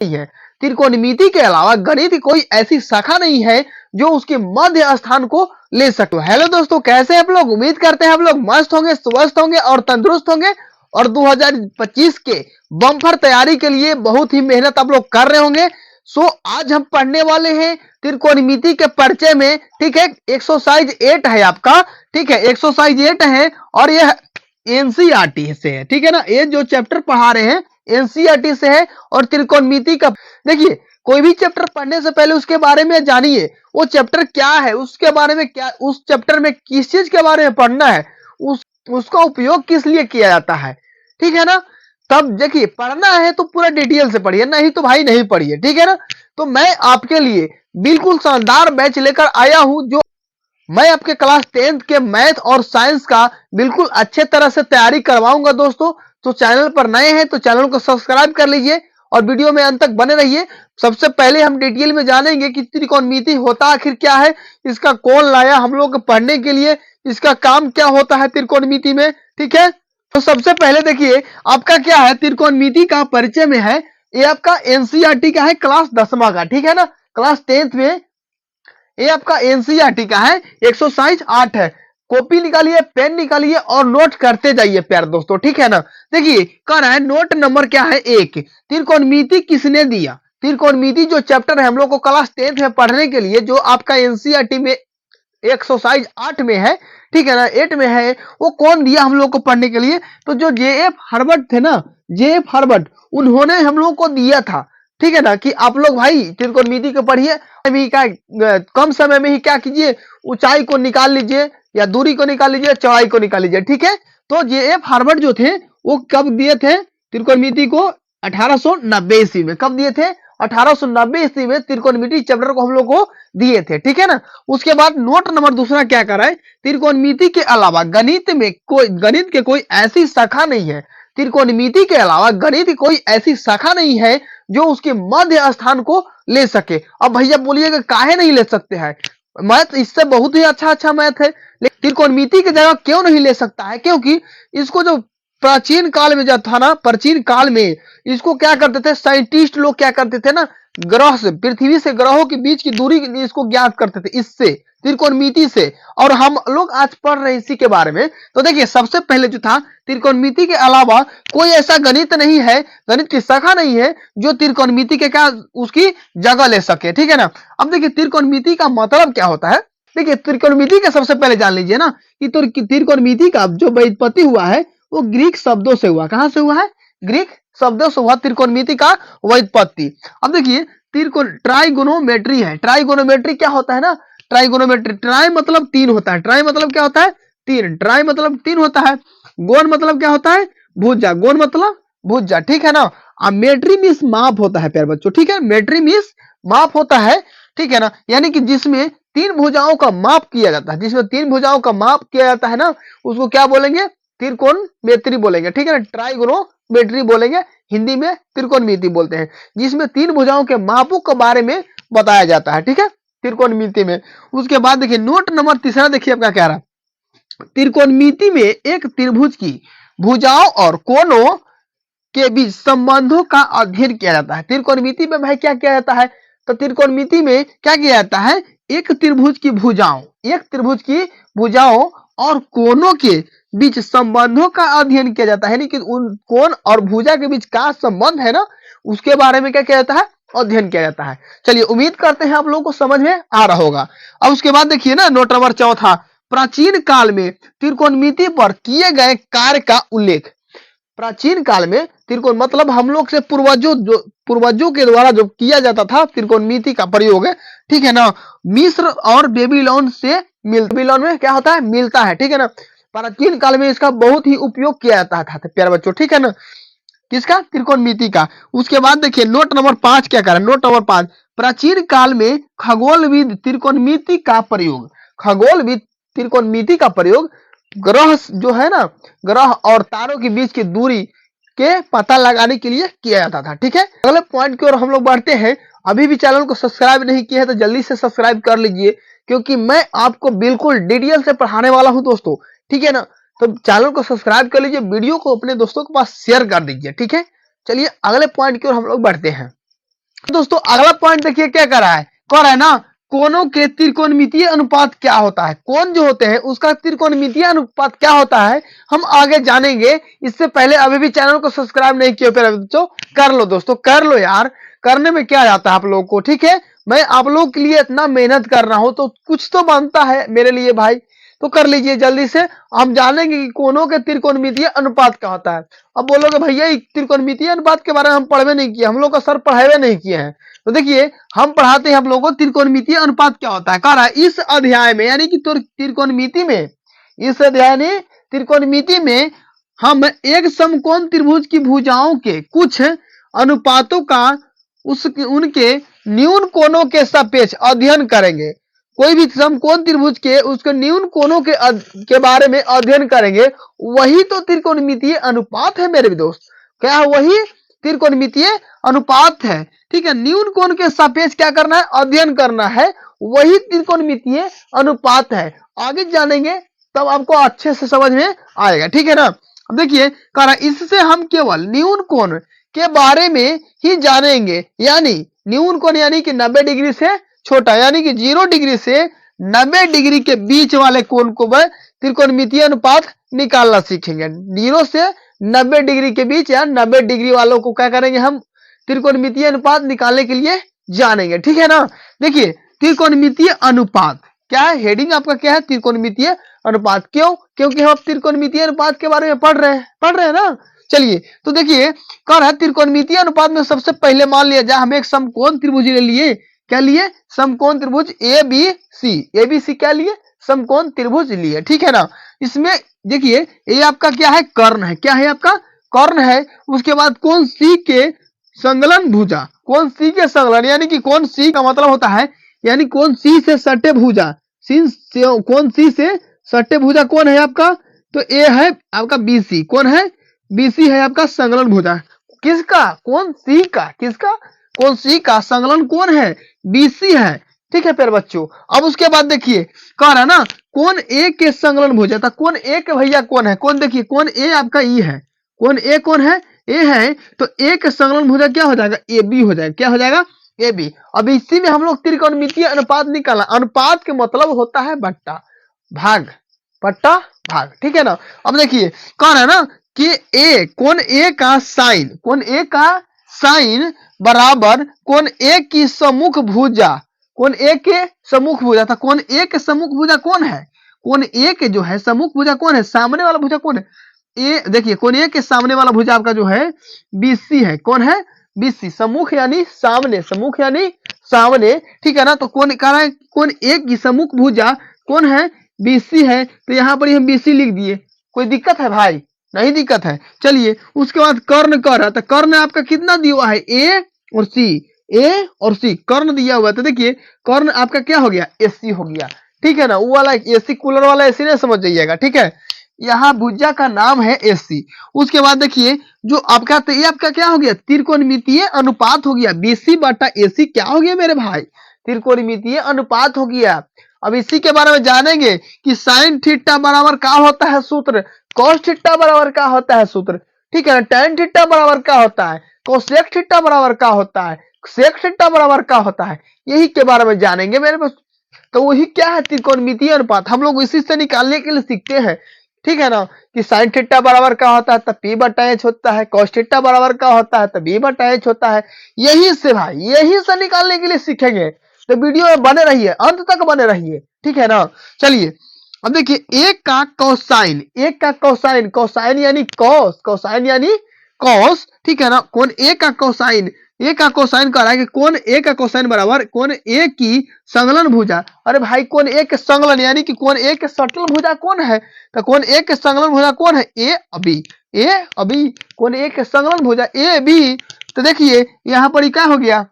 नहीं है। त्रिकोणमिति के अलावा गणित की कोई ऐसी शाखा नहीं है जो उसके मध्य स्थान को ले सके। हेलो दोस्तों, कैसे आप लोग? उम्मीद करते हैं आप लोग मस्त होंगे, स्वस्थ होंगे और तंदुरुस्त होंगे और 2025 के बम्पर तैयारी के लिए बहुत ही मेहनत आप लोग कर रहे होंगे। सो आज हम पढ़ने वाले हैं त्रिकोणमिति के परिचय में। ठीक है, एक्सरसाइज 8 है आपका। ठीक है, एक्सरसाइज 8 है और यह एनसीईआरटी से है। ठीक है ना, ये जो चैप्टर पढ़ा रहे हैं एनसीईआरटी से है और त्रिकोणमिति का देखिए, कोई भी चैप्टर पढ़ने से पहले उसके बारे में जानिए वो चैप्टर क्या है, उसके बारे में क्या, उस चैप्टर में किस चीज के बारे में पढ़ना है, उसका उपयोग किस लिए किया जाता है। ठीक है ना, तब देखिए पढ़ना है तो पूरा डिटेल से पढ़िए, नहीं तो भाई नहीं पढ़िए। ठीक है ना, तो मैं आपके लिए बिल्कुल शानदार बैच लेकर आया हूं जो मैं आपके क्लास 10th के मैथ और साइंस का बिल्कुल अच्छे तरह से तैयारी करवाऊंगा दोस्तों। तो चैनल पर नए हैं तो चैनल को सब्सक्राइब कर लीजिए और वीडियो में अंत तक बने रहिए। सबसे पहले हम डिटेल में जानेंगे कि त्रिकोणमिति होता आखिर क्या है, इसका कौन लाया हम लोग पढ़ने के लिए, इसका काम क्या होता है त्रिकोणमिति में। ठीक है, तो सबसे पहले देखिए आपका क्या है, त्रिकोणमिति का परिचय में है। ये आपका एनसीईआरटी का है, क्लास 10वां का। ठीक है ना, क्लास 10th में ये आपका एनसीईआरटी का है, एक्सरसाइज 8 है। कॉपी निकालिए, पेन निकालिए और नोट करते जाइए प्यारे दोस्तों। ठीक है ना, देखिए कह रहा है नोट नंबर क्या है 1, त्रिकोणमिति किसने दिया। त्रिकोणमिति जो चैप्टर है हम लोग को क्लास 10th में पढ़ने के लिए, जो आपका एनसीईआरटी में एक्सरसाइज 8 में है, ठीक है ना, 8 में है, वो कौन दिया हम लोग को पढ़ने के लिए। तो जो जेएफ हर्बर्ट थे ना, जेएफ हर्बर्ट, उन्होंने हम लोग को दिया था। ठीक है ना, कि आप लोग भाई त्रिकोणमिति को पढ़िए, कम समय में ही क्या कीजिए, ऊंचाई को निकाल लीजिए या दूरी को निकाल लीजिए, चौड़ाई को निकाल लीजिए। ठीक है, तो जेएफ हर्बर्ट जो थे वो कब दिए थे त्रिकोणमिति को? 1890 ईस्वी में। कब दिए थे? 1890 ईस्वी में त्रिकोणमिति चैप्टर को हम लोग को दिए थे। ठीक है ना, उसके बाद नोट नंबर दूसरा क्या कर रहा है, त्रिकोणमिति के अलावा गणित के कोई ऐसी शाखा नहीं है। त्रिकोणमिति के अलावा गणित की कोई ऐसी शाखा नहीं है जो उसके मध्य स्थान को ले सके। अब भैया बोलिएगा काहे नहीं ले सकते हैं, मैथ इससे बहुत ही अच्छा मैथ है, लेकिन त्रिकोणमिति की जगह क्यों नहीं ले सकता है? क्योंकि इसको जो प्राचीन काल में जब था ना, प्राचीन काल में इसको क्या करते थे साइंटिस्ट लोग, क्या करते थे ना, ग्रह से, पृथ्वी से ग्रहों के बीच की दूरी इसको ज्ञात करते थे, इससे, त्रिकोणमिति से। और हम लोग आज पढ़ रहे हैं इसी के बारे में। तो देखिए सबसे पहले जो था, त्रिकोणमिति के अलावा कोई ऐसा गणित नहीं है, गणित की शाखा नहीं है जो त्रिकोणमिति के क्या उसकी जगह ले सके। ठीक है ना, अब देखिए त्रिकोणमिति का मतलब क्या होता है। देखिए त्रिकोणमिति का सबसे पहले जान लीजिए ना कि त्रिकोणमिति का जो व्युत्पत्ति हुआ है वो ग्रीक शब्दों से हुआ। कहां से हुआ है? ग्रीक शब्दों से हुआ त्रिकोणमिति का व्युत्पत्ति। अब देखिए ट्राइगोनोमेट्री है। ट्राइगोनोमेट्री क्या होता है ना, ट्राइगोनोमेट्री, ट्राई मतलब 3 होता है, ट्राई मतलब क्या होता है? 3, ट्राई मतलब 3 होता है। गोन मतलब क्या होता है? भुजा, गोन मतलब भुजा। ठीक है ना, अब मेट्री मीन्स माप होता है प्यारे बच्चों। ठीक है, मेट्री मीन्स माप होता है। ठीक है ना, यानी कि जिसमें 3 भुजाओं का माप किया जाता है, जिसमें 3 भुजाओं का माप किया जाता है ना, उसको क्या बोलेंगे? त्रिकोणमिति बोलेंगे। ठीक है ना, ट्राइगोनोमेट्री बोलेंगे, हिंदी में त्रिकोणमिति बोलते हैं, जिसमें 3 भुजाओं के मापों के बारे में बताया जाता है। ठीक है, त्रिकोणमिति में। उसके बाद देखिए नोट नंबर तीसरा, देखिए आपका क्या रहा, त्रिकोणमिति में एक त्रिभुज की भुजाओं और कोणों के बीच संबंधों का अध्ययन किया जाता है। त्रिकोणमिति में भाई क्या किया जाता है? तो त्रिकोणमिति में क्या किया जाता है, एक त्रिभुज की भुजाओं और कोणों के बीच संबंधों का अध्ययन किया जाता है। यानी कि उन कोण और भुजा के बीच का संबंध है ना, उसके बारे में क्या किया जाता है? अध्ययन किया जाता है। चलिए उम्मीद करते हैं आप लोगों को समझ में आ रहा होगा। अब उसके बाद देखिए ना, नोट नंबर चौथा, प्राचीन काल में त्रिकोणमिति पर किए गए कार्य का उल्लेख। प्राचीन काल में त्रिकोण मतलब हम लोग से पूर्वजों के द्वारा जो किया जाता था त्रिकोणमिति का प्रयोग है। ठीक है ना, मिस्र और बेबीलोन से बेबीलोन में क्या होता है? मिलता है। ठीक है ना, प्राचीन काल में इसका बहुत ही उपयोग किया जाता था प्यारे बच्चों। ठीक है ना, किसका? त्रिकोणमिति का। उसके बाद देखिए नोट नंबर 5 क्या कर रहा है, नोट नंबर 5, प्राचीन काल में खगोलविद त्रिकोणमिति का प्रयोग, खगोलविद त्रिकोणमिति का प्रयोग ग्रह जो है ना, ग्रह और तारों के बीच की दूरी के पता लगाने के लिए किया जाता था। ठीक है, अगले पॉइंट की ओर हम लोग बढ़ते हैं। अभी भी चैनल को सब्सक्राइब नहीं किया है तो जल्दी से सब्सक्राइब कर लीजिए, क्योंकि मैं आपको बिल्कुल डिटेल से पढ़ाने वाला हूं दोस्तों। ठीक है ना, तो चैनल को सब्सक्राइब कर लीजिए, वीडियो को अपने दोस्तों के पास शेयर कर दीजिए। ठीक है, चलिए अगले पॉइंट की ओर हम लोग बढ़ते हैं। दोस्तों अगला पॉइंट देखिए क्या कर रहा है ना, कोनों के त्रिकोणमितीय अनुपात क्या होता है। कोण जो होते हैं उसका त्रिकोणमितीय अनुपात क्या होता है हम आगे जानेंगे। इससे पहले अभी भी चैनल को सब्सक्राइब नहीं किया फिर बच्चों कर लो, दोस्तों कर लो यार, करने में क्या जाता है आप लोगों को, ठीक है। मैं आप लोगों के लिए इतना मेहनत कर रहा हूं तो कुछ तो बनता है मेरे लिए भाई, तो कर लीजिए जल्दी से। हम जानेंगे कि कोनों के त्रिकोणमितीय अनुपात क्या होता है। अब बोलोगे भैया त्रिकोणमितीय अनुपात के बारे में हम पढ़वे नहीं किए, हम लोग का सर पढ़ावे नहीं किए हैं। तो देखिए हम पढ़ाते हैं हम लोगों को त्रिकोणमितीय अनुपात क्या होता है। कह रहा है इस अध्याय में यानी कि त्रिकोणमिति में, इस अध्याय में त्रिकोणमिति में हम एक समकोण त्रिभुज की भुजाओं के कुछ अनुपातों का उनके न्यून कोणों के सापेक्ष अध्ययन करेंगे। कोई भी समकोण त्रिभुज के उसके न्यून कोणों के बारे में अध्ययन करेंगे, वही तो त्रिकोणमितीय अनुपात है मेरे दोस्त। क्या है वही त्रिकोणमितीय अनुपात है, ठीक है। न्यून कोण के सापेक्ष क्या करना है अध्ययन करना है, वही त्रिकोणमितीय अनुपात है। आगे जानेंगे तब आपको अच्छे से समझ में आएगा, ठीक है ना। अब देखिए कह रहा इससे हम केवल न्यून कोण के बारे में ही जानेंगे, यानी न्यून कोण यानी कि 90 डिग्री से छोटा, यानी कि 0 डिग्री से 90 डिग्री के बीच वाले कोण को वह त्रिकोणमितीय अनुपात निकालना सीखेंगे। 0 से 90 डिग्री के बीच या 90 डिग्री वालों को क्या करेंगे हम त्रिकोणमितीय अनुपात निकालने के लिए जानेंगे, ठीक है ना। देखिए त्रिकोणमितीय अनुपात क्या है, हेडिंग आपका क्या है त्रिकोणमितीय अनुपात। क्यों, क्योंकि हम त्रिकोणमितीय अनुपात के बारे में पढ़ रहे हैं ना। चलिए तो देखिए कह रहा है त्रिकोणमितीय अनुपात में सबसे पहले मान लिया जाए हम एक समकोण त्रिभुज ले लिए। क्या लिए, समकोण त्रिभुज ए बी सी क्या लिए, समकोण त्रिभुज लिए, ठीक है ना। इसमें देखिए ये आपका क्या है कर्ण है, क्या है आपका कर्ण है। उसके बाद कोण सी के संलग्न भुजा, कोण सी के संलग्न यानी कि कोण सी का मतलब होता है यानी कोण सी से सटे भुजा, कोण सी से सटे भुजा कौन है आपका, तो ए है आपका बीसी, कौन है बीसी है आपका संलग्न भुजा। किसका, कोण सी का, किसका कोण सी का संलग्न कौन है बीसी है, ठीक है प्यारे बच्चों। अब उसके बाद देखिए कह रहा ना कोण ए के संलग्न भुजा था। कोण ए के भैया कौन है, कौन देखिए कोण ए आपका ई है, कोण ए कौन है ए है, तो ए के संलग्न भुजा क्या हो जाएगा ए बी हो जाएगा, क्या हो जाएगा ए बी। अब इसी में हम लोग त्रिकोणमितीय अनुपात निकालना, अनुपात के मतलब होता है बट्टा भाग, बट्टा भाग, ठीक है ना। अब देखिए कह रहा है ना कि ए कोण ए का साइन, कोण ए का साइन बराबर कोण ए की सम्मुख भुजा, कोण ए के सम्मुख भुजा था। कोण ए के सम्मुख भुजा कौन है, कोण ए के जो है सम्मुख भुजा कौन है, सामने वाला भुजा कौन है ए, देखिए कोण ए के सामने वाला भुजा आपका जो है बीसी है, कौन है बीसी, सम्मुख यानी सामने, सम्मुख यानी सामने, ठीक है ना। तो कौन कह रहा है कोण ए की सम्मुख भुजा कौन है बीसी है, तो यहाँ पर हम बीसी लिख दिए। कोई दिक्कत है भाई, नहीं दिक्कत है। चलिए उसके बाद कर्ण कर रहा था, कर्ण आपका कितना दिया है ए और सी, ए और सी कर्ण दिया हुआ है। तो देखिए कर्ण आपका क्या हो गया एसी हो गया, ठीक है ना। वो वाला एसी कूलर वाला एसी नहीं समझ जाइएगा, ठीक है। यहाँ भुजा का नाम है एसी। उसके बाद देखिए जो आपका तो ये आपका क्या हो गया त्रिकोणमितीय अनुपात हो गया, बीसी बटा एसी क्या हो गया मेरे भाई त्रिकोणमितीय अनुपात हो गया। अब इसी के बारे में जानेंगे कि साइन थीटा बराबर क्या होता है सूत्र, कॉस थीटा बराबर क्या होता है सूत्र, ठीक है ना। टैन थीटा बराबर क्या होता है, कोसेक थीटा बराबर क्या होता है, सेक थीटा बराबर क्या होता है, यही के बारे में जानेंगे मेरे पास। तो वही क्या है त्रिकोणमितीय अनुपात, हम लोग इसी से निकालने के लिए सीखते हैं, ठीक है ना। कि साइन थीटा बराबर क्या होता है तो पी बटा एच होता है, कॉस थीटा बराबर क्या होता है तो बी बटा एच होता है। यही से भाई यही से निकालने के लिए सीखेंगे, तो वीडियो में बने रहिए, अंत तक बने रहिए, ठीक है ना। चलिए अब देखिए एक का कोसाइन, एक का कोसाइन, कोसाइन यानी कॉस, कोसाइन यानी कॉस, ठीक है ना। कौन ए का कोसाइन, ए का कोसाइन कह रहा है कि कौन ए का कोसाइन बराबर कौन ए की संलग्न भुजा। अरे भाई कौन ए के संलग्न यानी कि कौन ए के सटल भुजा कौन है, तो कौन ए के संलग्न भुजा कौन है ए अभी, ए अभी कौन ए के संलग्न भुजा ए बी। तो देखिए यहाँ पर क्या हो गया